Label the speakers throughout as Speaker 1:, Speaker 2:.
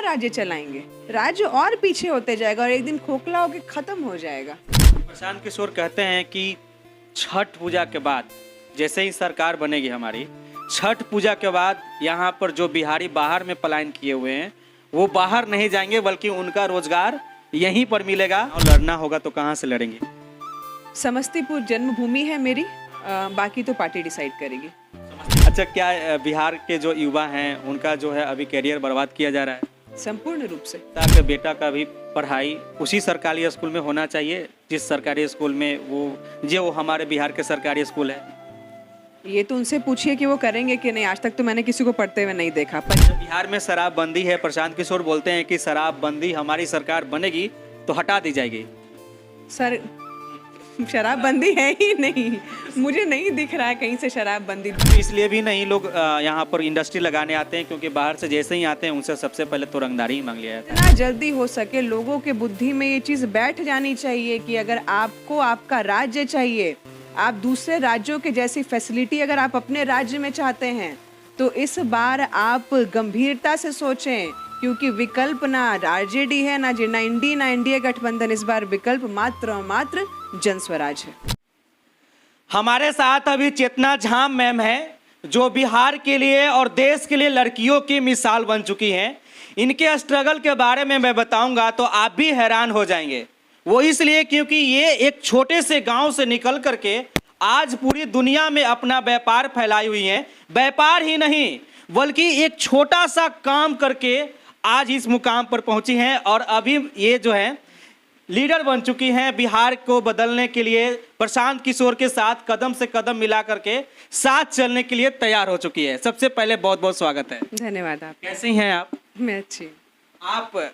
Speaker 1: राज्य चलाएंगे? राज्य और पीछे होते जाएगा और एक दिन खोखला होकर खत्म हो जाएगा।
Speaker 2: प्रशांत किशोर कहते हैं कि छठ पूजा के बाद जैसे ही सरकार बनेगी हमारी, छठ पूजा के बाद यहाँ पर जो बिहारी बाहर में पलायन किए हुए हैं वो बाहर नहीं जाएंगे, बल्कि उनका रोजगार यहीं पर मिलेगा। और लड़ना होगा तो कहाँ से लड़ेंगे?
Speaker 1: समस्तीपुर जन्मभूमि है मेरी, बाकी तो पार्टी डिसाइड करेगी।
Speaker 2: अच्छा, क्या बिहार के जो युवा हैं उनका जो है अभी करियर बर्बाद किया जा रहा है?
Speaker 1: संपूर्ण रूप से।
Speaker 2: ताकि बेटा का भी पढ़ाई उसी सरकारी स्कूल में होना चाहिए जिस सरकारी स्कूल में वो हमारे बिहार के सरकारी स्कूल है।
Speaker 1: ये तो उनसे पूछिए कि वो करेंगे कि नहीं। आज तक तो मैंने किसी को पढ़ते हुए नहीं देखा। पर
Speaker 2: बिहार में शराबबंदी है, प्रशांत किशोर बोलते हैं कि शराबबंदी हमारी सरकार बनेगी तो हटा दी जाएगी।
Speaker 1: सर, शराबबंदी है ही नहीं, मुझे नहीं दिख रहा है कहीं से शराबबंदी।
Speaker 2: इसलिए भी नहीं लोग यहाँ पर इंडस्ट्री लगाने आते हैं, क्योंकि बाहर से जैसे ही आते हैं उनसे सबसे पहले तो रंगदारी ही मांग लिया जाता है।
Speaker 1: जितना जल्दी हो सके लोगों के बुद्धि में ये चीज बैठ जानी चाहिए कि अगर आपको आपका राज्य चाहिए, आप दूसरे राज्यों के जैसी फैसिलिटी अगर आप अपने राज्य में चाहते हैं तो इस बार आप गंभीरता से सोचें, क्योंकि विकल्प ना आरजेडी है, ना इंडी, ना एनडीए गठबंधन। इस बार विकल्प मात्र और मात्र जनस्वराज है।
Speaker 2: हमारे साथ अभी चेतना झाम मैम है, जो बिहार के लिए और देश के लिए लड़कियों की मिसाल बन चुकी हैं। इनके स्ट्रगल के बारे में मैं बताऊंगा तो आप भी हैरान हो जाएंगे। वो इसलिए क्योंकि ये एक छोटे से गांव से निकल करके आज पूरी दुनिया में अपना व्यापार फैलाई हुई हैं। व्यापार ही नहीं बल्कि एक छोटा सा काम करके आज इस मुकाम पर पहुंची हैं और अभी ये जो है लीडर बन चुकी हैं। बिहार को बदलने के लिए प्रशांत किशोर के साथ कदम से कदम मिला करके साथ चलने के लिए तैयार हो चुकी है। सबसे पहले बहुत बहुत स्वागत है।
Speaker 1: धन्यवाद। आप
Speaker 2: कैसी हैं आप?
Speaker 1: मैं अच्छी।
Speaker 2: आप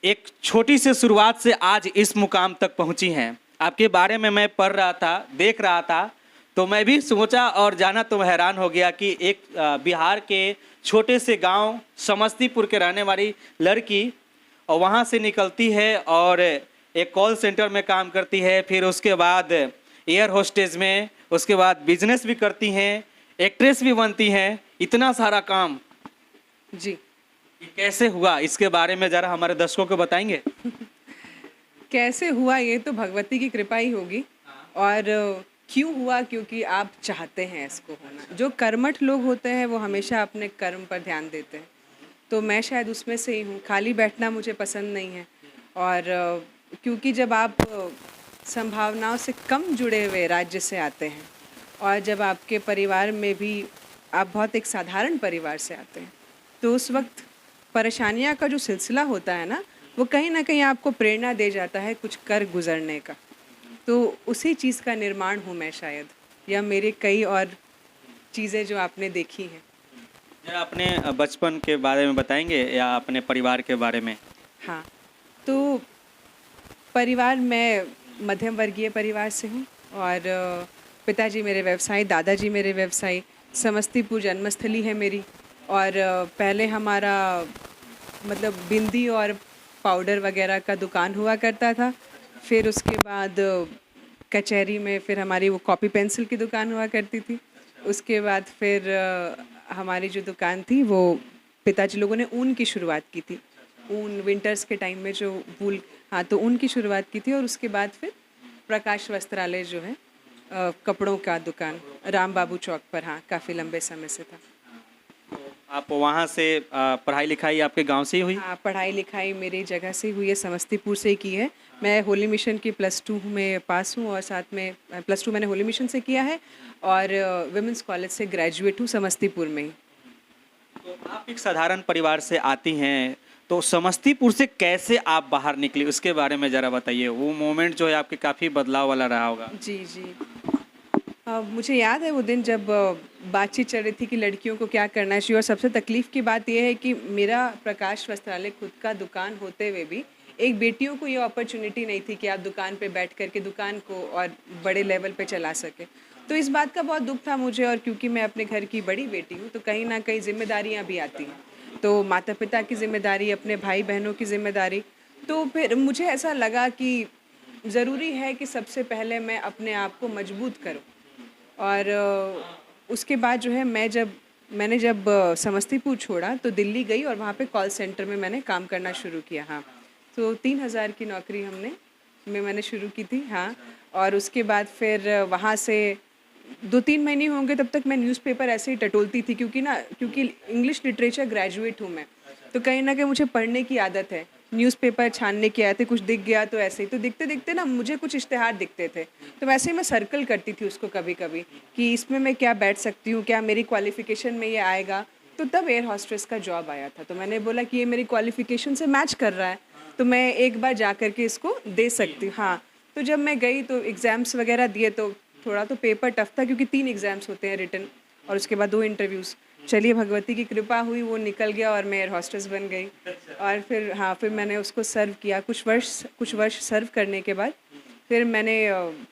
Speaker 2: एक छोटी सी शुरुआत से आज इस मुकाम तक पहुंची हैं। आपके बारे में मैं पढ़ रहा था, देख रहा था, तो मैं भी सोचा और जाना तो हैरान हो गया कि एक बिहार के छोटे से गांव समस्तीपुर के रहने वाली लड़की और वहां से निकलती है और एक कॉल सेंटर में काम करती है, फिर उसके बाद एयर होस्टेज में, उसके बाद बिजनेस भी करती हैं, एक्ट्रेस भी बनती हैं। इतना सारा काम
Speaker 1: जी,
Speaker 2: ये कैसे हुआ, इसके बारे में ज़रा हमारे दर्शकों को बताएंगे?
Speaker 1: कैसे हुआ ये तो भगवती की कृपा ही होगी। और क्यों हुआ? क्योंकि आप चाहते हैं इसको होना। जो कर्मठ लोग होते हैं वो हमेशा अपने कर्म पर ध्यान देते हैं, तो मैं शायद उसमें से ही हूँ। खाली बैठना मुझे पसंद नहीं है। और क्योंकि जब आप संभावनाओं से कम जुड़े हुए राज्य से आते हैं और जब आपके परिवार में भी आप बहुत एक साधारण परिवार से आते हैं, तो उस वक्त परेशानियां का जो सिलसिला होता है वो कहीं ना कहीं आपको प्रेरणा दे जाता है कुछ कर गुजरने का। तो उसी चीज़ का निर्माण हूँ मैं शायद, या मेरे कई और चीज़ें जो आपने देखी हैं।
Speaker 2: जरा अपने बचपन के बारे में बताएंगे या अपने परिवार के बारे में?
Speaker 1: हाँ, तो परिवार, मैं मध्यम वर्गीय परिवार से हूँ और पिताजी मेरे व्यवसायी, दादाजी मेरे व्यवसायी। समस्तीपुर जन्मस्थली है मेरी। और पहले हमारा मतलब बिंदी और पाउडर वगैरह का दुकान हुआ करता था। फिर उसके बाद कचहरी में फिर हमारी वो कॉपी पेंसिल की दुकान हुआ करती थी। उसके बाद फिर हमारी जो दुकान थी वो पिताजी लोगों ने ऊन की शुरुआत की थी। ऊन विंटर्स के टाइम में जो वूल, हाँ, तो ऊन की शुरुआत की थी। और उसके बाद फिर प्रकाश वस्त्रालय जो है कपड़ों का दुकान राम बाबू चौक पर, हाँ, काफ़ी लंबे समय से था।
Speaker 2: आप वहाँ से पढ़ाई लिखाई आपके गांव से ही हुई?
Speaker 1: हाँ, पढ़ाई लिखाई मेरी जगह से हुई है, समस्तीपुर से ही की है। मैं होली मिशन की +2 में पास हूँ और साथ में +2 मैंने होली मिशन से किया है और विमेंस कॉलेज से ग्रेजुएट हूँ समस्तीपुर में ही।
Speaker 2: तो आप एक साधारण परिवार से आती हैं, तो समस्तीपुर से कैसे आप बाहर निकली उसके बारे में ज़रा बताइए। वो मोमेंट जो है आपके काफ़ी बदलाव वाला रहा होगा।
Speaker 1: जी जी, मुझे याद है वो दिन जब बातचीत चल रही थी कि लड़कियों को क्या करना चाहिए। और सबसे तकलीफ़ की बात यह है कि मेरा प्रकाश वस्त्रालय खुद का दुकान होते हुए भी एक बेटियों को ये अपॉर्चुनिटी नहीं थी कि आप दुकान पे बैठ कर के दुकान को और बड़े लेवल पे चला सके। तो इस बात का बहुत दुख था मुझे। और क्योंकि मैं अपने घर की बड़ी बेटी हूँ तो कहीं ना कहीं जिम्मेदारियाँ भी आती हैं, तो माता पिता की जिम्मेदारी, अपने भाई बहनों की जिम्मेदारी। तो फिर मुझे ऐसा लगा कि ज़रूरी है कि सबसे पहले मैं अपने आप को मजबूत करूँ। और उसके बाद जो है मैं जब मैंने जब समस्तीपुर छोड़ा तो दिल्ली गई और वहाँ पे कॉल सेंटर में मैंने काम करना शुरू किया। हाँ, तो 3,000 की नौकरी मैंने शुरू की थी। हाँ, और उसके बाद फिर वहाँ से 2-3 महीने होंगे तब तक मैं न्यूज़पेपर ऐसे ही टटोलती थी, क्योंकि इंग्लिश लिटरेचर ग्रेजुएट हूँ मैं, तो कहीं न कहीं मुझे पढ़ने की आदत है। न्यूज़पेपर छानने की आदत है, कुछ दिख गया तो ऐसे ही, तो दिखते-दिखते ना मुझे कुछ इश्तिहार दिखते थे, तो वैसे ही मैं सर्कल करती थी उसको कभी-कभी कि इसमें मैं क्या बैठ सकती हूँ, क्या मेरी क्वालिफ़िकेशन में ये आएगा? तो तब एयर होस्टेस का जॉब आया था, तो मैंने बोला कि ये मेरी क्वालिफ़िकेशन से मैच कर रहा है, तो मैं एक बार जा कर के इसको दे सकती हूँ। हाँ, तो जब मैं गई तो एग्ज़ाम्स वगैरह दिए, तो थोड़ा तो पेपर टफ था क्योंकि 3 एग्ज़ाम्स होते हैं रिटन और उसके बाद 2 इंटरव्यूज़। चलिए भगवती की कृपा हुई, वो निकल गया और मैं एयर होस्टेस बन गई। और फिर हाँ, फिर मैंने उसको सर्व किया कुछ वर्ष सर्व करने के बाद फिर मैंने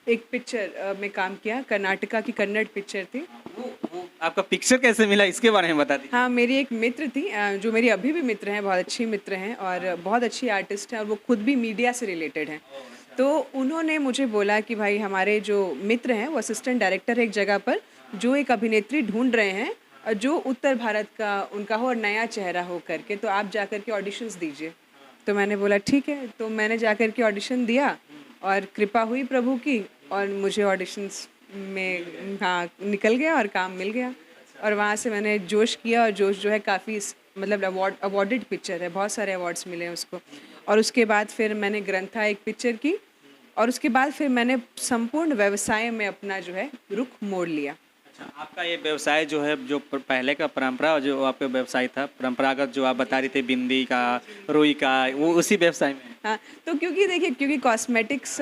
Speaker 1: एक पिक्चर में काम किया, कर्नाटका की कन्नड़ पिक्चर थी।
Speaker 2: वो आपका पिक्चर कैसे मिला, इसके बारे में बता दीजिए।
Speaker 1: हाँ, मेरी एक मित्र थी जो मेरी अभी भी मित्र हैं, बहुत अच्छी मित्र हैं और बहुत अच्छी आर्टिस्ट हैं और वो खुद भी मीडिया से रिलेटेड हैं। तो उन्होंने मुझे बोला कि भाई हमारे जो मित्र हैं वो असिस्टेंट डायरेक्टर है एक जगह पर, जो एक अभिनेत्री ढूँढ रहे हैं जो उत्तर भारत का उनका हो और नया चेहरा हो करके, तो आप जा कर के ऑडिशंस दीजिए। तो मैंने बोला ठीक है, तो मैंने जा कर के ऑडिशन दिया और कृपा हुई प्रभु की और मुझे ऑडिशंस में हाँ, निकल गया और काम मिल गया। और वहाँ से मैंने जोश किया और जोश जो है काफ़ी मतलब अवॉर्डेड पिक्चर है, बहुत सारे अवार्ड्स मिले हैं उसको। और उसके बाद फिर मैंने ग्रंथा एक पिक्चर की और उसके बाद फिर मैंने संपूर्ण व्यवसाय में अपना जो है रुख मोड़ लिया।
Speaker 2: अच्छा, आपका ये व्यवसाय जो है, जो पहले का परंपरा जो आपका व्यवसाय था, परंपरागत जो आप बता रही थे, बिंदी का, रुई का, वो उसी व्यवसाय में है?
Speaker 1: हाँ, तो क्योंकि कॉस्मेटिक्स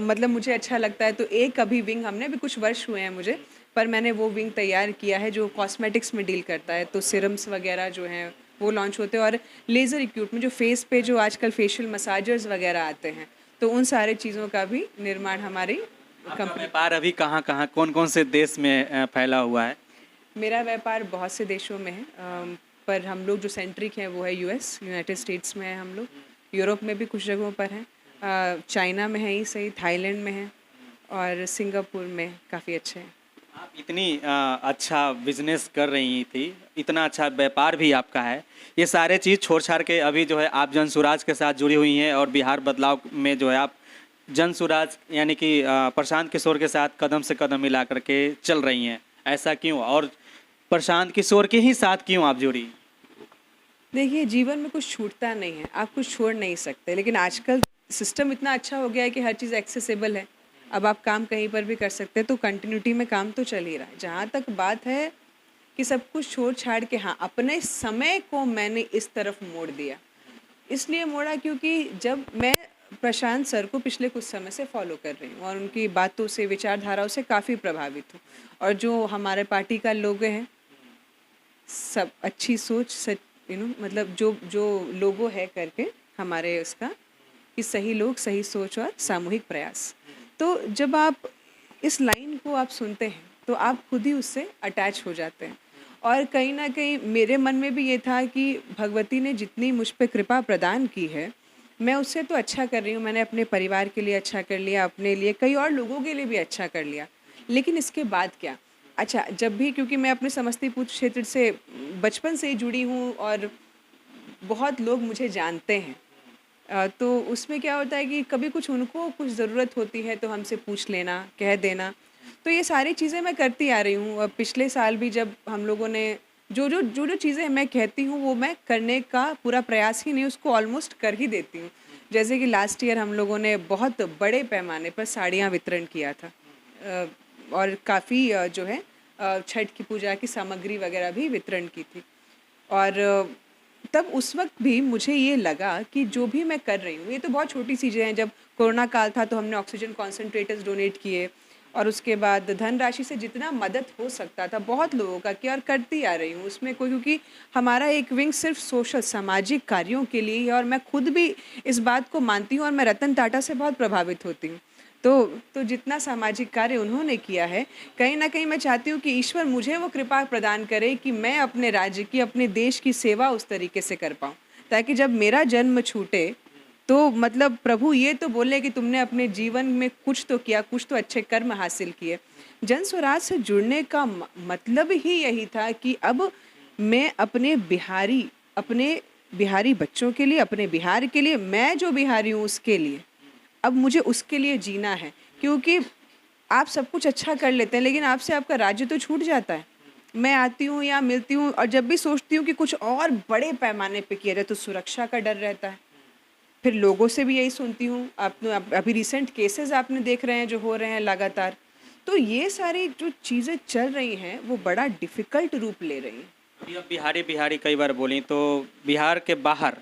Speaker 1: मतलब मुझे अच्छा लगता है, तो एक अभी विंग हमने अभी कुछ वर्ष हुए हैं मुझे, पर मैंने वो विंग तैयार किया है जो कॉस्मेटिक्स में डील करता है, तो सीरम्स वगैरह जो हैं वो लॉन्च होते हैं और लेज़र इक्विपमेंट जो फेस पे जो आजकल फेशियल मसाजर्स वगैरह आते हैं, तो उन सारे चीज़ों का भी निर्माण हमारी
Speaker 2: आपका
Speaker 1: कंपनी।
Speaker 2: व्यापार अभी कहाँ कौन से देश में फैला हुआ है?
Speaker 1: मेरा व्यापार बहुत से देशों में है, पर हम लोग जो सेंट्रिक हैं वो है यूएस, यूनाइटेड स्टेट्स में है हम लोग, यूरोप में भी कुछ जगहों पर हैं, चाइना में है ही सही, थाईलैंड में है और सिंगापुर में काफ़ी अच्छे हैं।
Speaker 2: आप इतनी अच्छा बिजनेस कर रही थी, इतना अच्छा व्यापार भी आपका है, ये सारे चीज़ छोड़ छाड़ के अभी जो है आप जन सुराज के साथ जुड़ी हुई हैं और बिहार बदलाव में जो है आप जन सुराज यानी कि प्रशांत किशोर के साथ कदम से कदम मिला करके चल रही हैं, ऐसा क्यों? और प्रशांत किशोर के ही साथ क्यों आप जुड़ी?
Speaker 1: देखिए, जीवन में कुछ छूटता नहीं है, आप कुछ छोड़ नहीं सकते, लेकिन आजकल सिस्टम इतना अच्छा हो गया है कि हर चीज़ एक्सेसिबल है। अब आप काम कहीं पर भी कर सकते हैं, तो कंटिन्यूटी में काम तो चल ही रहा है। जहाँ तक बात है कि सब कुछ छोड़ छाड़ के, हाँ, अपने समय को मैंने इस तरफ मोड़ दिया। इसलिए मोड़ा क्योंकि जब मैं प्रशांत सर को पिछले कुछ समय से फॉलो कर रही हूँ और उनकी बातों से, विचारधाराओं से काफ़ी प्रभावित हूँ, और जो हमारे पार्टी का लोगो है, सब अच्छी सोच, सच मतलब जो जो लोगो है करके हमारे उसका, कि सही लोग, सही सोच और सामूहिक प्रयास। तो जब आप इस लाइन को आप सुनते हैं तो आप खुद ही उससे अटैच हो जाते हैं, और कहीं ना कहीं मेरे मन में भी ये था कि भगवती ने जितनी मुझ पे कृपा प्रदान की है, मैं उससे तो अच्छा कर रही हूँ, मैंने अपने परिवार के लिए अच्छा कर लिया, अपने लिए, कई और लोगों के लिए भी अच्छा कर लिया, लेकिन इसके बाद क्या? अच्छा, जब भी, क्योंकि मैं अपने समस्तीपुर क्षेत्र से बचपन से ही जुड़ी हूँ और बहुत लोग मुझे जानते हैं, तो उसमें क्या होता है कि कभी कुछ उनको कुछ ज़रूरत होती है तो हमसे पूछ लेना, कह देना, तो ये सारी चीज़ें मैं करती आ रही हूँ। पिछले साल भी जब हम लोगों ने जो चीज़ें मैं कहती हूँ वो मैं करने का पूरा प्रयास ही नहीं, उसको ऑलमोस्ट कर ही देती हूँ। जैसे कि लास्ट ईयर हम लोगों ने बहुत बड़े पैमाने पर साड़ियाँ वितरण किया था, और काफ़ी जो है छठ की पूजा की सामग्री वगैरह भी वितरण की थी। और तब उस वक्त भी मुझे ये लगा कि जो भी मैं कर रही हूँ, ये तो बहुत छोटी चीज़ें हैं। जब कोरोना काल था तो हमने ऑक्सीजन कॉन्सेंट्रेटर्स डोनेट किए, और उसके बाद धनराशि से जितना मदद हो सकता था बहुत लोगों का किया, और करती आ रही हूँ उसमें कोई, क्योंकि हमारा एक विंग सिर्फ सोशल सामाजिक कार्यों के लिए है, और मैं खुद भी इस बात को मानती हूँ और मैं रतन टाटा से बहुत प्रभावित होती हूँ। तो जितना सामाजिक कार्य उन्होंने किया है, कहीं ना कहीं मैं चाहती हूँ कि ईश्वर मुझे वो कृपा प्रदान करे कि मैं अपने राज्य की, अपने देश की सेवा उस तरीके से कर पाऊँ, ताकि जब मेरा जन्म छूटे तो मतलब प्रभु ये तो बोले कि तुमने अपने जीवन में कुछ तो किया, कुछ तो अच्छे कर्म हासिल किए। जन स्वराज से जुड़ने का मतलब ही यही था कि अब मैं अपने बिहारी बच्चों के लिए, अपने बिहार के लिए, मैं जो बिहारी हूँ उसके लिए, अब मुझे उसके लिए जीना है। क्योंकि आप सब कुछ अच्छा कर लेते हैं लेकिन आपसे आपका राज्य तो छूट जाता है। मैं आती हूँ या मिलती हूँ और जब भी सोचती हूँ कि कुछ और बड़े पैमाने पे किया जाए तो सुरक्षा का डर रहता है। फिर लोगों से भी यही सुनती हूँ, अभी रिसेंट केसेस आपने देख रहे हैं जो हो रहे हैं लगातार। तो ये सारी जो चीज़ें चल रही हैं वो बड़ा डिफ़िकल्ट रूप ले रही हैं।
Speaker 2: अभी आप बिहारी बिहारी कई बार बोली, तो बिहार के बाहर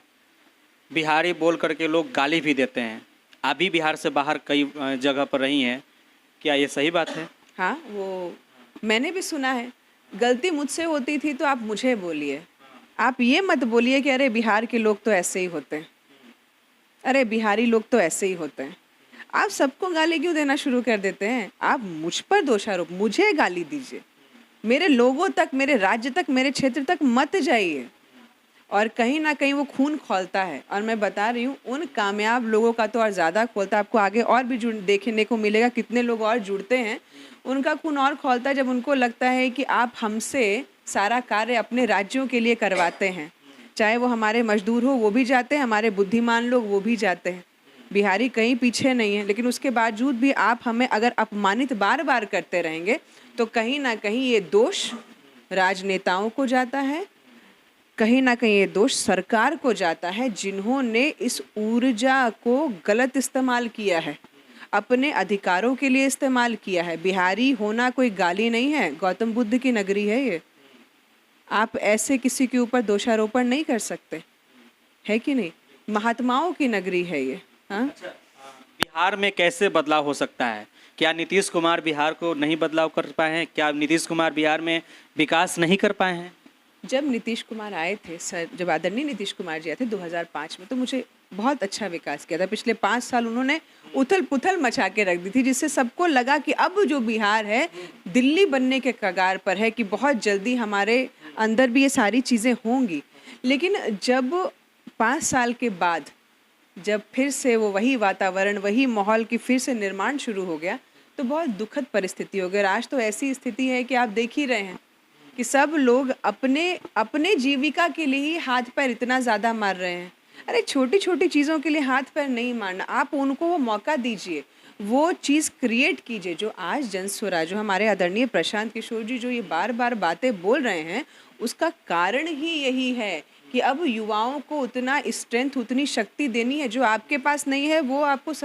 Speaker 2: बिहारी बोल करके लोग गाली भी देते हैं। आप भी बिहार से बाहर कई जगह पर रही हैं, क्या ये सही बात है?
Speaker 1: हाँ, वो मैंने भी सुना है। गलती मुझसे होती थी तो आप मुझे बोलिए, आप ये मत बोलिए कि अरे बिहार के लोग तो ऐसे ही होते हैं, अरे बिहारी लोग तो ऐसे ही होते हैं। आप सबको गाली क्यों देना शुरू कर देते हैं? आप मुझ पर दोषारोप, मुझे गाली दीजिए, मेरे लोगों तक, मेरे राज्य तक, मेरे क्षेत्र तक मत जाइए। और कहीं ना कहीं वो खून खौलता है, और मैं बता रही हूँ उन कामयाब लोगों का तो और ज़्यादा खौलता है। आपको आगे और भी जुड़ देखने को मिलेगा, कितने लोग और जुड़ते हैं, उनका खून और खौलता है जब उनको लगता है कि आप हमसे सारा कार्य अपने राज्यों के लिए करवाते हैं। चाहे वो हमारे मजदूर हो वो भी जाते हैं, हमारे बुद्धिमान लोग वो भी जाते हैं। बिहारी कहीं पीछे नहीं है, लेकिन उसके बावजूद भी आप हमें अगर अपमानित बार बार करते रहेंगे तो कहीं ना कहीं ये दोष राजनेताओं को जाता है, कहीं ना कहीं ये दोष सरकार को जाता है, जिन्होंने इस ऊर्जा को गलत इस्तेमाल किया है, अपने अधिकारों के लिए इस्तेमाल किया है। बिहारी होना कोई गाली नहीं है, गौतम बुद्ध की नगरी है ये। आप ऐसे किसी के ऊपर दोषारोपण नहीं कर सकते, है कि नहीं? महात्माओं की नगरी है ये। हाँ,
Speaker 2: बिहार में कैसे बदलाव हो सकता है? क्या नीतीश कुमार बिहार को नहीं बदलाव कर पाए हैं? क्या नीतीश कुमार बिहार में विकास नहीं कर पाए हैं?
Speaker 1: जब नीतीश कुमार आए थे सर, जब आदरणीय नीतीश कुमार जी आए थे 2005 में, तो मुझे बहुत अच्छा विकास किया था। पिछले 5 साल उन्होंने उथल पुथल मचा के रख दी थी, जिससे सबको लगा कि अब जो बिहार है दिल्ली बनने के कगार पर है, कि बहुत जल्दी हमारे अंदर भी ये सारी चीज़ें होंगी। लेकिन जब 5 साल के बाद जब फिर से वो वही वातावरण, वही माहौल की फिर से निर्माण शुरू हो गया, तो बहुत दुखद परिस्थिति हो गई। और आज तो ऐसी स्थिति है कि आप देख ही रहे हैं कि सब लोग अपने अपने जीविका के लिए ही हाथ पैर इतना ज़्यादा मार रहे हैं। अरे छोटी छोटी चीज़ों के लिए हाथ पैर नहीं मारना, आप उनको वो मौका दीजिए, वो चीज़ क्रिएट कीजिए। जो आज जन स्वराज, जो हमारे आदरणीय प्रशांत किशोर जी जो ये बार बार बातें बोल रहे हैं, उसका कारण ही यही है कि अब युवाओं को उतना स्ट्रेंथ, उतनी शक्ति देनी है जो आपके पास नहीं है, वो आपको